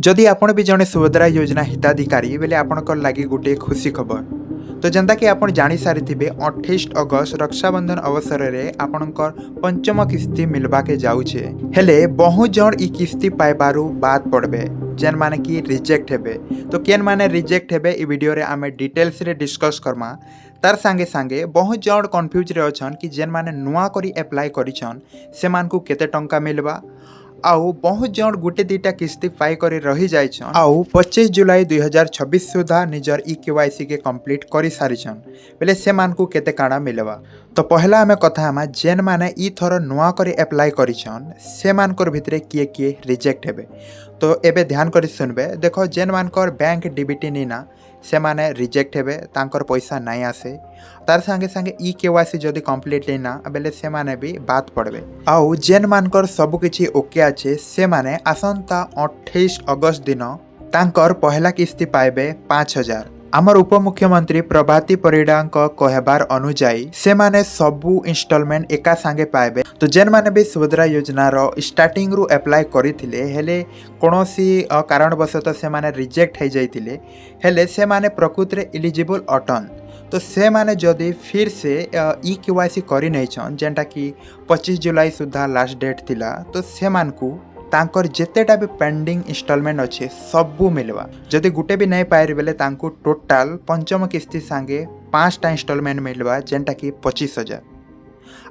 जदि आपण भी जड़े सुभद्रा योजना हिताधिकारी बेले आपणकर लगी गोटे खुशी खबर। तो जेनता कि आपण जानी सारी 28 अगस्त रक्षाबंधन अवसर में आपणकर पंचम किस्ती मिलवा के जाऊे। हेले बहुत जन ई किस्ती पाइबारु बाद पड़बे जेन माने कि रिजेक्ट हेबे। तो केन माने रिजेक्ट हेबे ई वीडियो रे आमे डिटेल्स रे डिस्कस करमा। तार सांगे सांगे बहुत जन कन्फ्यूज रे अछन कि जेन माने नुआ करी अप्लाई करिछन से मान को केते टंका मिलवा। आउ बहुत जन गोटे दुईटा किस्ती पाई करी रही जाइछन आउ 25 जुलाई 2026 सुधा निजर KYC के कंप्लीट करी सारिछन बेले से मान को केते काଣା मिलवा। तो पहला हमें कथा हमा जेन माने ई थर नुआ करी अप्लाई करिछन से मानकर भितरे किए रिजेक्ट हेबे। तो एबे ध्यान करी सुनबे। देखो जेन मानकर बैंक डीबीटी नीना से माने रिजेक्ट हेबे तांकर पैसा नहीं आसे। तार संगे संगे KYC जदि कंप्लीट ना बेले से माने भी बात पड़बे। आउ जेन मानकर सब किछि ओके अच्छे से माने आसंता 28 अगस्त दिन तांकर पहला किस्ती पाइबे 5000। आमर उपमुख्यमंत्री प्रभाती परिडा कहबार अनुजाई से माने सबू इंस्टॉलमेंट एका संगे पाइबे। तो जेन माने भी सुभद्रा योजना रो स्टार्टिंग रु अप्लाई करिथिले हेले कोनोसी कारणवशत से माने रिजेक्ट हो जाइथिले हेले से माने प्रकृत रे एलिजिबल अटन। तो से माने जदि फिर से KYC करि नै छन जेंटा कि 25 जुलाई सुधा लास्ट डेट थिला तो से मानकू तांकर जेतेटा भी पेंडिंग इंस्टॉलमेंट अच्छे सबू मिलवा। जदि गुटे भी नहीं पाए बेले तांको टोटाल पंचम किस्ती सांगे 5टा इंस्टॉलमेंट मिलवा जेंटा कि 25,000।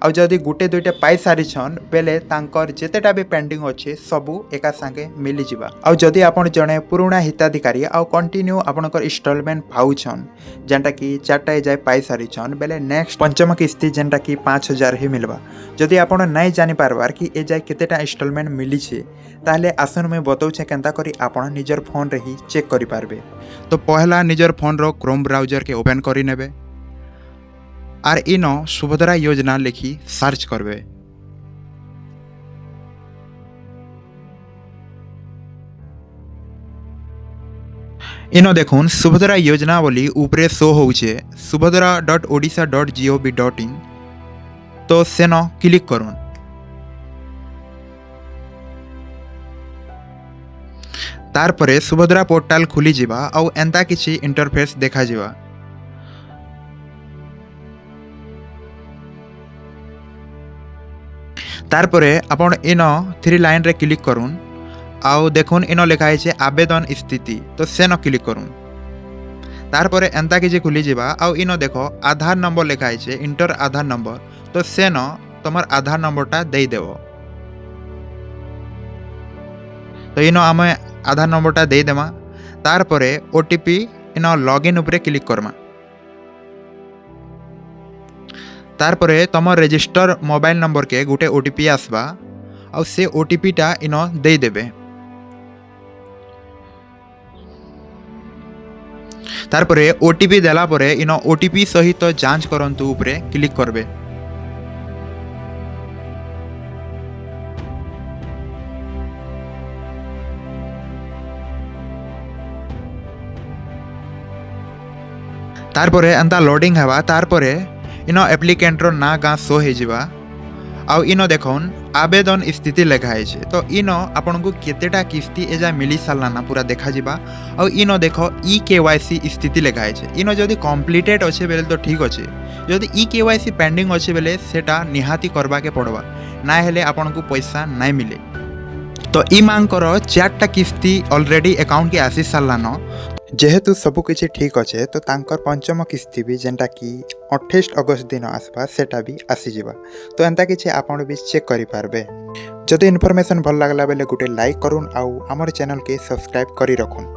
आउ जदि गुटे दुईटा पाई सारिछन बेले तांकर जेतेटा भी पेंडिंग अच्छे सबू एका संगे मिली जिबा। आउ जदि आपण जणे पुराना हिताधिकारी आउ कंटिन्यू आपणकर इंस्टॉलमेंट पाउछन जेंटा कि 4टा जाय पाई सारिछन बेले नेक्स्ट पंचम किस्ती जेंटा कि 5000 ही मिलवा। जदि आपण नहीं जानि पारबार कि ए जाय केतेटा इंस्टॉलमेंट मिली छे ताहले आसन में बताउछे केनता करी आपण निजर फोन रे ही चेक करि पारबे। तो पहला निजर फोन रो क्रोम ब्राउजर के ओपन करि नेबे आर इनो सुभद्रा योजना लिखी सर्च करबे। इनो देखुन सुभद्रा योजना बोली ऊपरे शो होउछे subhadra.odisha.gov.in। तो सेनो क्लिक करूँ। तार परे सुभद्रा पोर्टाल खुली जिबा आउ एंता किछि इंटरफेस देखा जिबा। तार परे आपण इनो 3 लाइन रे क्लिक करूँ आउ देखुन इनो लिखाई छे आवेदन स्थिति। तो सेनो क्लिक करूँ। तार परे एंता किछि खुली जिबा आउ इनो देखो आधार नंबर लिखाई छे इंटर आधार नंबर। तो सेनो तमर आधार नंबरटा देई देबो। तो इनो आमे आधार नंबरटा देई देमा। तार परे OTP इनो लॉगिन उपरे क्लिक करमा। तार परे तुम रजिस्टर मोबाइल नंबर के गोटे OTP आसबा और से OTP टा इनो दे देबे। तार परे OTP देला परे इनो OTP सहित तो जांच करंतु उपरे क्लिक करबे। तार परे अंता लोडिंग हवा। तार परे इनो एप्लिकेंट रो ना गाँ शो हो जावा। आउ इनो देखोन आवेदन स्थिति लिखाई छे। तो इनो आपन को केतेटा किस्ती एजा मिली सारला ना पूरा देखा जिबा। आउ इनो देखो KYC स्थिति लिखाई छे। इनो जदि कंप्लीटेड अच्छे बेले तो ठीक अच्छे जदि KYC पेंडिंग अच्छे बेले सेटा निहाती करबा के पड़वा ना हेले आपन को पैसा नहीं मिले। तो ई मांग करो 4टा किस्ती ऑलरेडी अकाउंट के आसी सारला न जेहेतु सबु किछि ठीक अच्छे तो तांकर पंचम किस्ती भी जेंटा कि 28 अगस्त दिन आसबा सेटा भी आसी जिबा। तो एंता किछि आपण भी चेक करि पारबे। जदि इन्फॉर्मेशन भल लागला बेले गुटे लाइक करूँ आउ हमर चैनल के सब्सक्राइब करी रखुन।